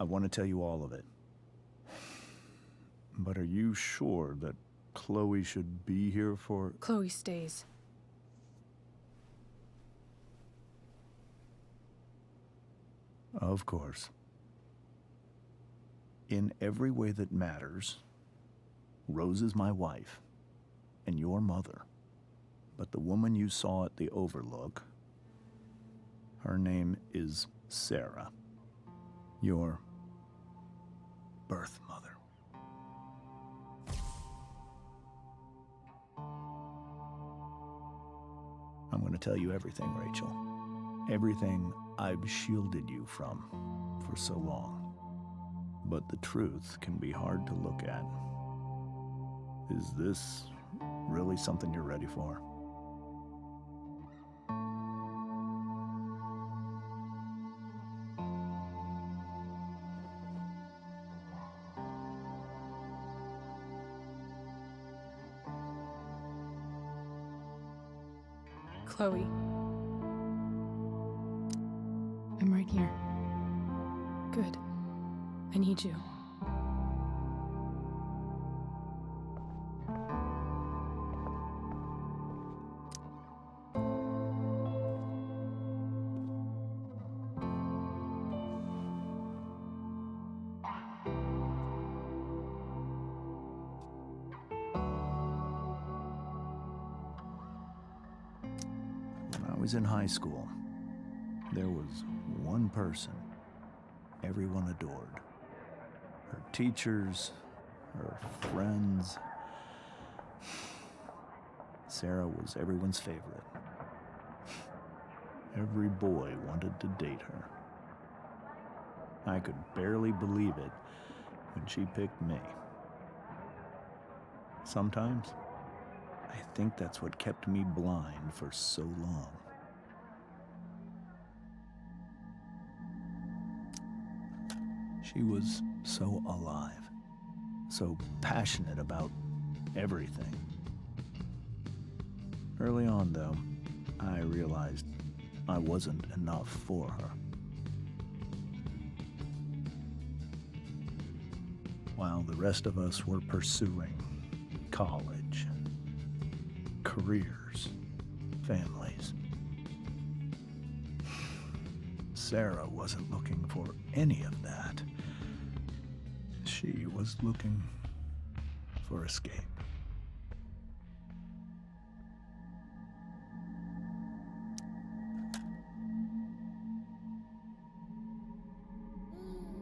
I want to tell you all of it. But are you sure that Chloe should be here for... Chloe stays. Of course. In every way that matters, Rose is my wife and your mother. But the woman you saw at the Overlook, her name is Sarah, your birth mother. I'm going to tell you everything, Rachel. Everything I've shielded you from for so long. But the truth can be hard to look at. Is this really something you're ready for? Chloe. I'm right here. Good. I need you. When I was in high school, there was one person everyone adored. Her teachers, her friends. Sarah was everyone's favorite. Every boy wanted to date her. I could barely believe it when she picked me. Sometimes, I think that's what kept me blind for so long. She was so alive, so passionate about everything. Early on, though, I realized I wasn't enough for her. While the rest of us were pursuing college, careers, families, Sarah wasn't looking for any of that. She was looking for escape.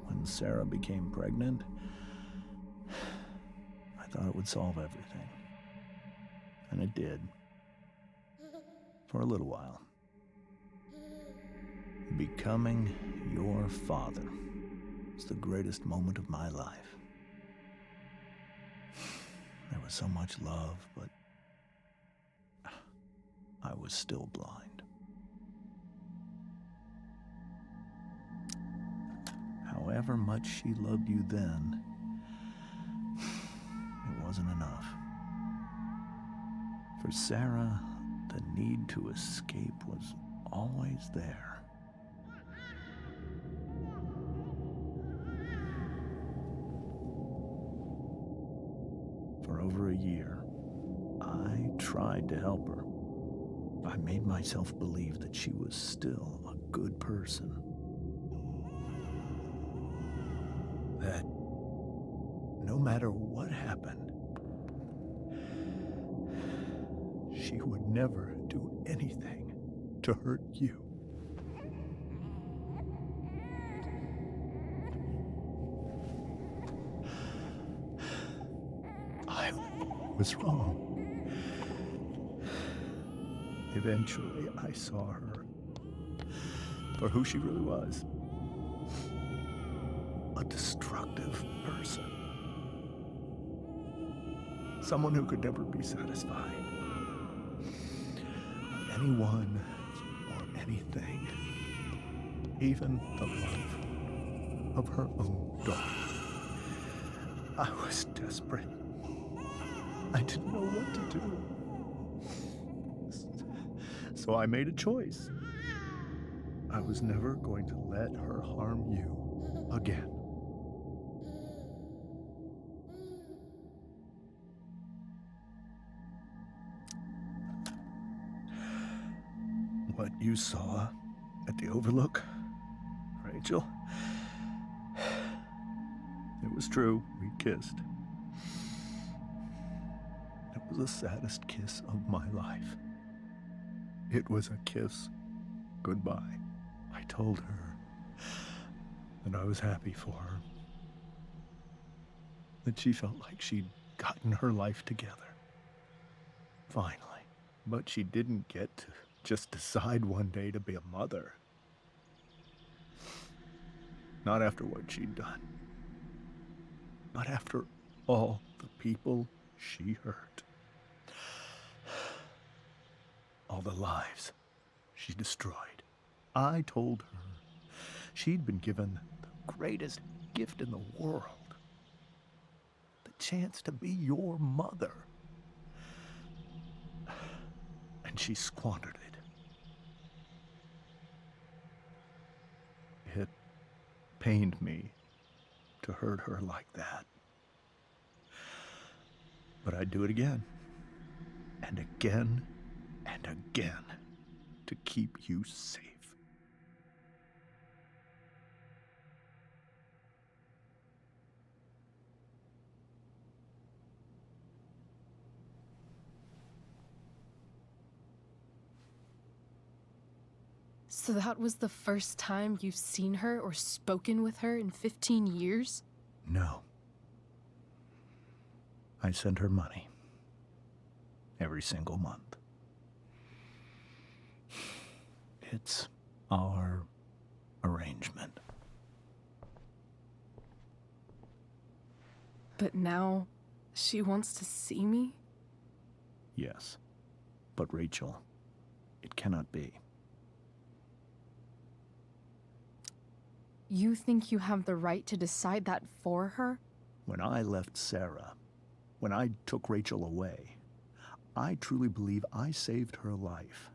When Sarah became pregnant, I thought it would solve everything. And it did. For a little while. Becoming your father was the greatest moment of my life. There was so much love, but I was still blind. However much she loved you then, it wasn't enough. For Sarah, the need to escape was always there. For over a year, I tried to help her. I made myself believe that she was still a good person. That no matter what happened, she would never do anything to hurt you. I was wrong. Eventually, I saw her for who she really was. A destructive person. Someone who could never be satisfied. Anyone or anything. Even the love of her own daughter. I was desperate. I didn't know what to do. So I made a choice. I was never going to let her harm you again. what you saw at the Overlook, Rachel? It was true. We kissed. It was the saddest kiss of my life. It was a kiss goodbye. I told her that I was happy for her, that she felt like she'd gotten her life together. Finally. But she didn't get to just decide one day to be a mother. Not after what she'd done. Not after all the people she hurt. All the lives she destroyed. I told her she'd been given the greatest gift in the world. The chance to be your mother. And she squandered it. It pained me to hurt her like that. But I'd do it again, and again, and again, to keep you safe. So that was the first time you've seen her or spoken with her in 15 years? No. I sent her money. Every single month. It's our arrangement. But now, she wants to see me? Yes. But Rachel, it cannot be. You think you have the right to decide that for her? When I left Sarah, when I took Rachel away, I truly believe I saved her life.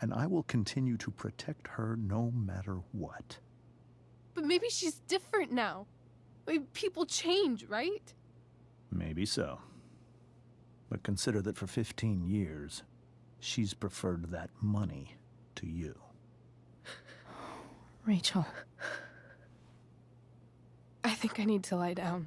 And I will continue to protect her no matter what. But maybe she's different now. People change, right? Maybe so. But consider that for 15 years, she's preferred that money to you. Rachel. I think I need to lie down.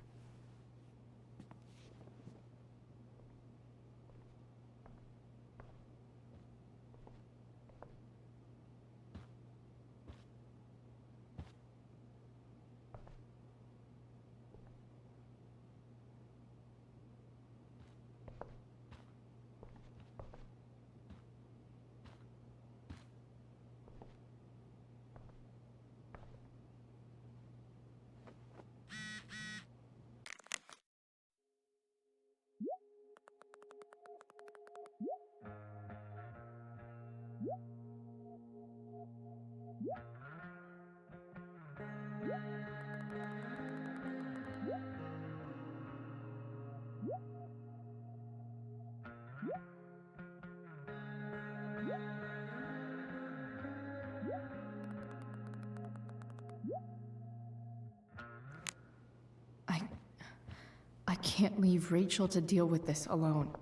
I can't leave Rachel to deal with this alone.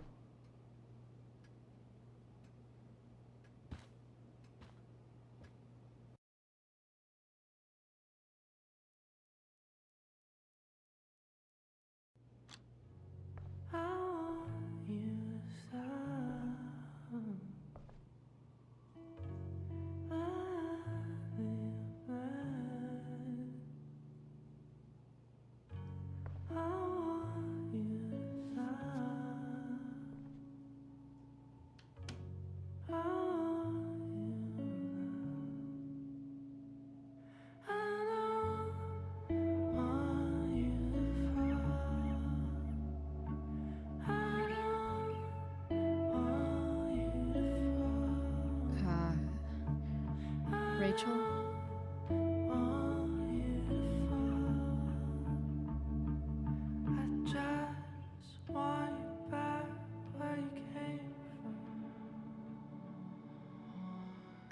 Rachel?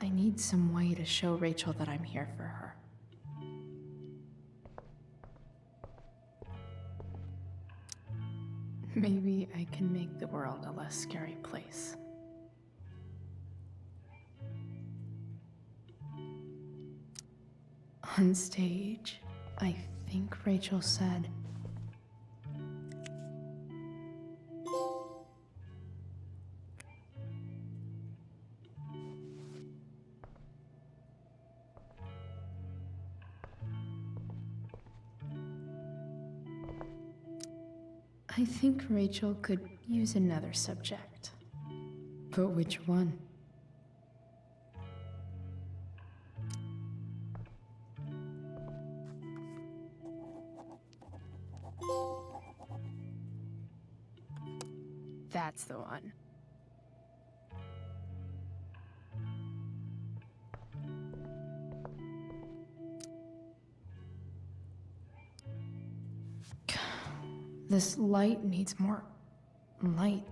I need some way to show Rachel that I'm here for her. Maybe I can make the world a less scary place. On stage, I think Rachel said, I think Rachel could use another subject. But which one? That's the one. This light needs more light.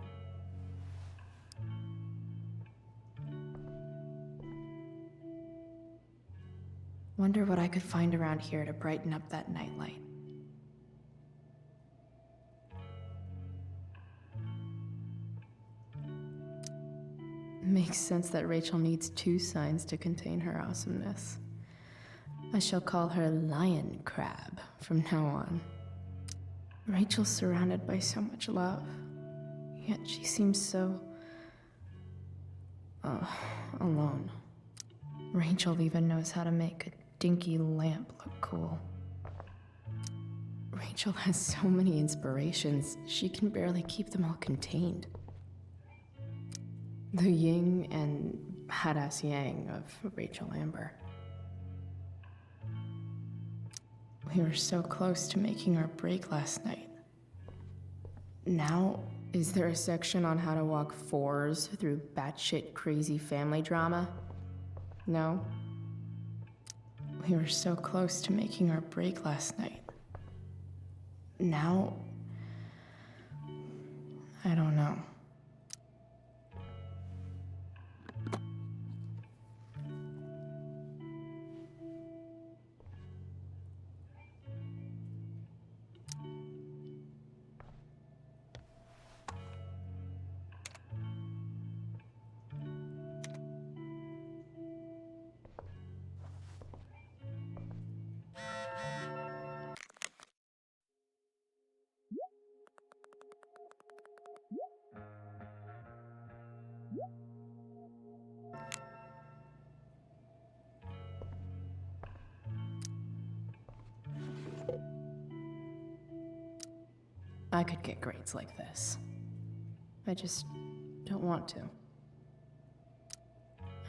Wonder what I could find around here to brighten up that nightlight. Makes sense that Rachel needs two signs to contain her awesomeness. I shall call her Lion Crab from now on. Rachel's surrounded by so much love, yet she seems so... alone. Rachel even knows how to make a dinky lamp look cool. Rachel has so many inspirations, she can barely keep them all contained. The yin and badass yang of Rachel Amber. We were so close to making our break last night. Now, is there a section on how to walk fours through batshit crazy family drama? No? We were so close to making our break last night. Now, I don't know. I could get grades like this. I just don't want to.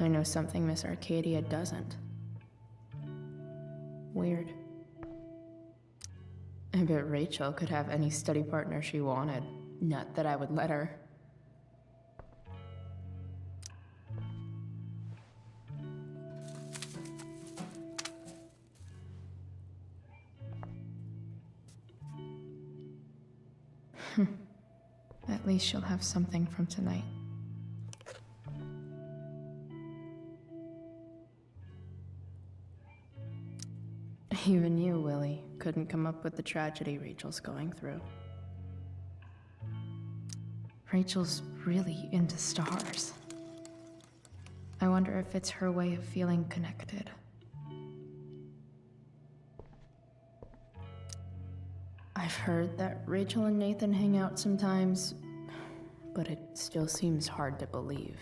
I know something Miss Arcadia doesn't. Weird. I bet Rachel could have any study partner she wanted. Not that I would let her. At least she'll have something from tonight. Even you, Willie, couldn't come up with the tragedy Rachel's going through. Rachel's really into stars. I wonder if it's her way of feeling connected. I've heard that Rachel and Nathan hang out sometimes, but it still seems hard to believe.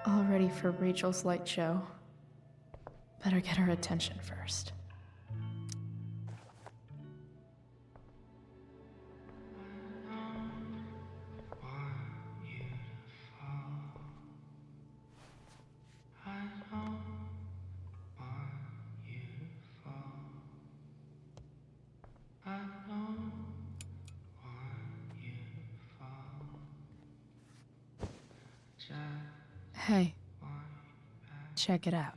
All ready for Rachel's light show. Better get her attention first. Hey, check it out.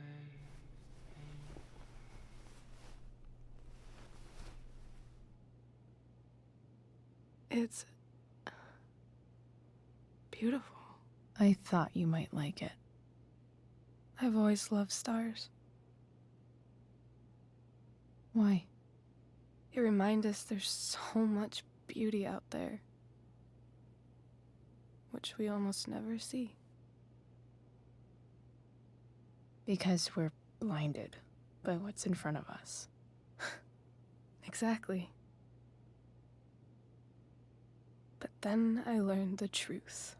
beautiful. I thought you might like it. I've always loved stars. Why? They remind us there's so much beauty out there, which we almost never see. Because we're blinded by what's in front of us. Exactly. But then I learned the truth.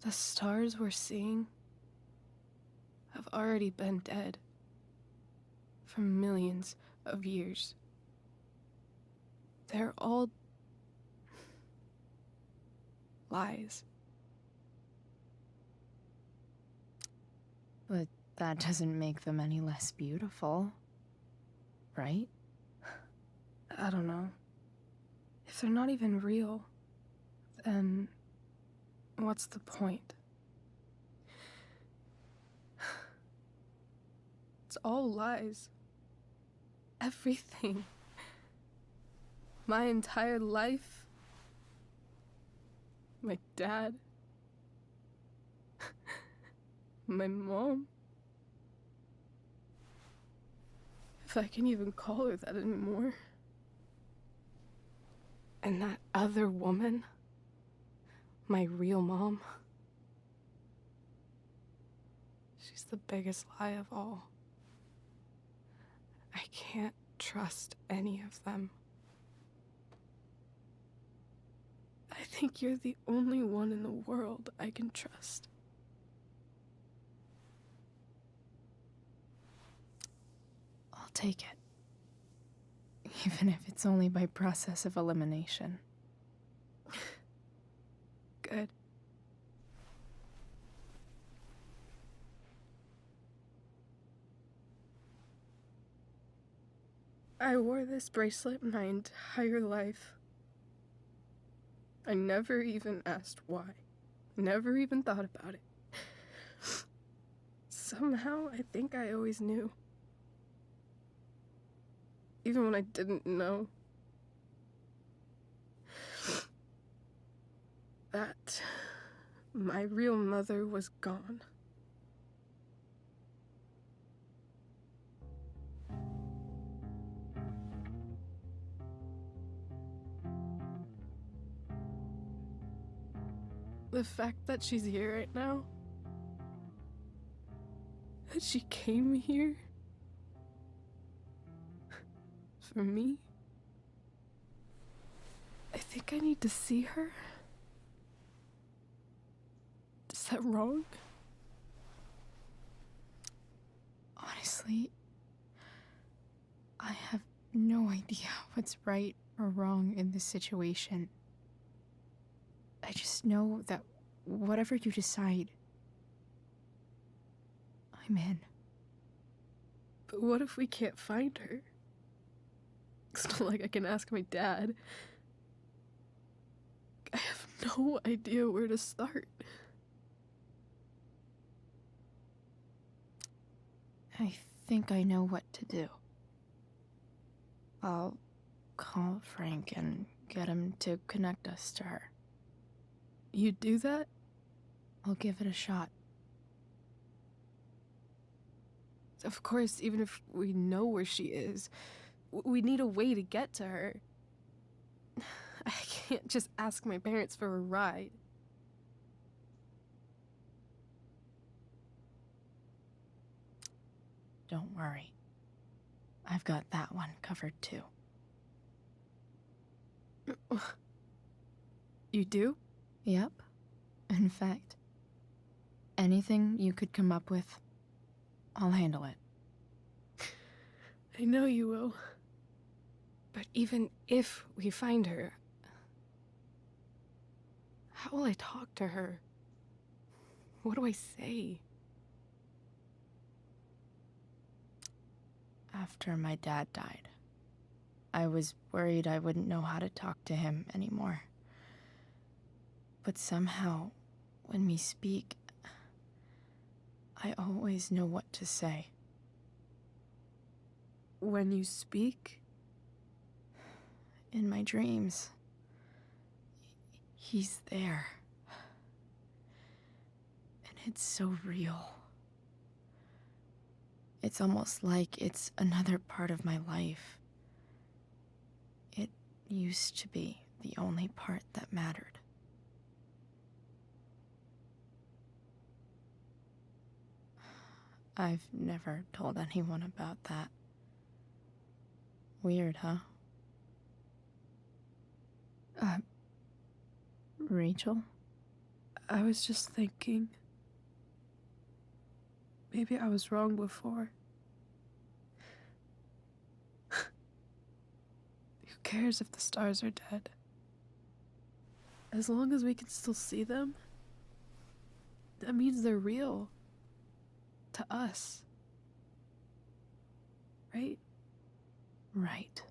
The stars we're seeing have already been dead for millions of years. They're all lies. But that doesn't make them any less beautiful, right? I don't know. If they're not even real, then what's the point? It's all lies. Everything. My entire life. My dad. My mom. If I can even call her that anymore. And that other woman, my real mom, she's the biggest lie of all. I can't trust any of them. I think you're the only one in the world I can trust. I'll take it. Even if it's only by process of elimination. Good. I wore this bracelet my entire life. I never even asked why. Never even thought about it. Somehow, I think I always knew. Even when I didn't know. That my real mother was gone. The fact that she's here right now, that she came here for me, I think I need to see her. Is that wrong? Honestly, I have no idea what's right or wrong in this situation. I just know that whatever you decide, I'm in. But what if we can't find her? It's not like I can ask my dad. I have no idea where to start. I think I know what to do. I'll call Frank and get him to connect us to her. You'd do that? I'll give it a shot. Of course, even if we know where she is, we need a way to get to her. I can't just ask my parents for a ride. Don't worry. I've got that one covered too. You do? Yep. In fact, anything you could come up with, I'll handle it. I know you will. But even if we find her, how will I talk to her? What do I say? After my dad died, I was worried I wouldn't know how to talk to him anymore. But somehow, when we speak, I always know what to say. When you speak? In my dreams, he's there. It's so real. It's almost like it's another part of my life. It used to be the only part that mattered. I've never told anyone about that. Weird, huh? Rachel? I was just thinking. Maybe I was wrong before. Who cares if the stars are dead? As long as we can still see them, that means they're real. To us. Right? Right.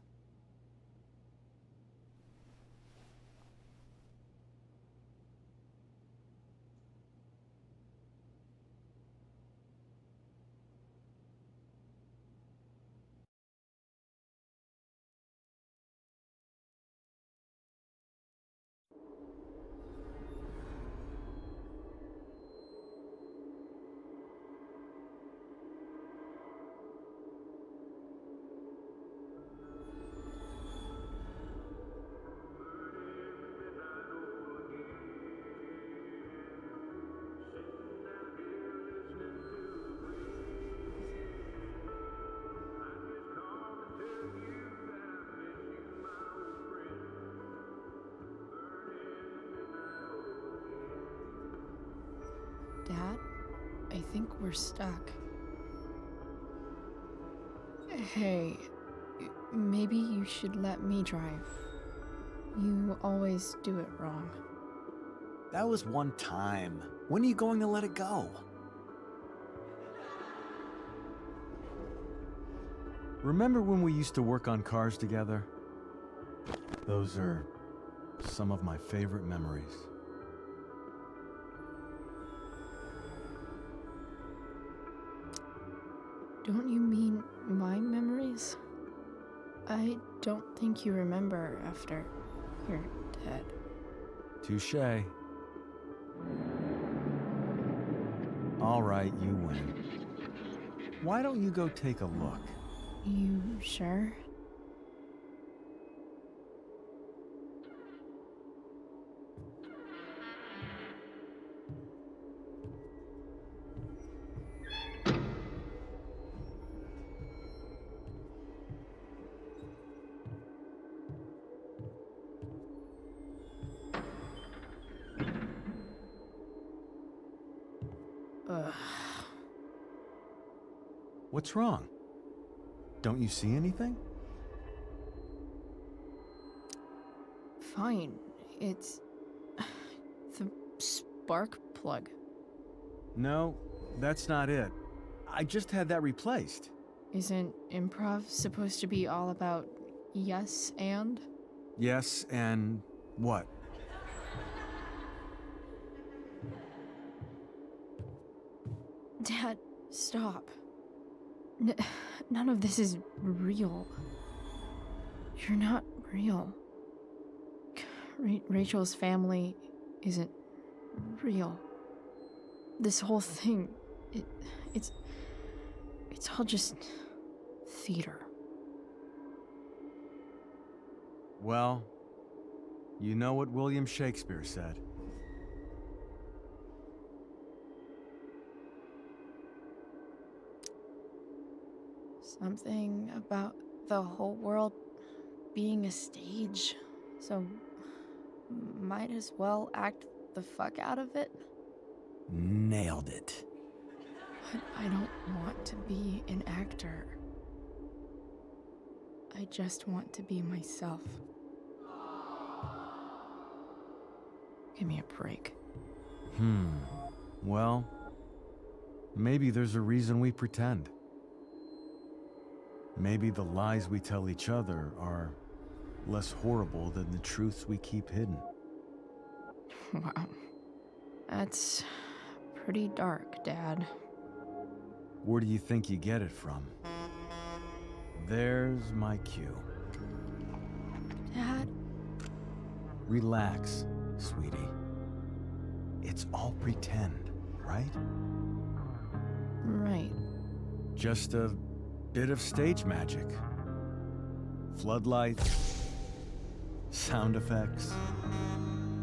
Dad, I think we're stuck. Hey, maybe you should let me drive. You always do it wrong. That was one time. When are you going to let it go? Remember when we used to work on cars together? Those are some of my favorite memories. Don't you mean my memories? I don't think you remember after you're dead. Touché. All right, you win. Why don't you go take a look? You sure? Ugh. What's wrong? Don't you see anything? Fine. It's the spark plug. No, that's not it. I just had that replaced. Isn't improv supposed to be all about yes and? Yes, and what? Dad, stop. None of this is real. You're not real. Rachel's family isn't real. This whole thing, it's all just theater. Well, you know what William Shakespeare said. Something about the whole world being a stage, so might as well act the fuck out of it. Nailed it. But I don't want to be an actor. I just want to be myself. Give me a break. Well, maybe there's a reason we pretend. Maybe the lies we tell each other are less horrible than the truths we keep hidden. Wow. That's pretty dark, Dad. Where do you think you get it from? There's my cue. Dad? Relax, sweetie. It's all pretend. right? Right. Just a bit of stage magic. Floodlights, sound effects.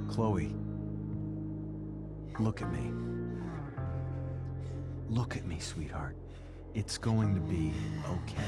Chloe, look at me. Look at me, sweetheart. It's going to be okay.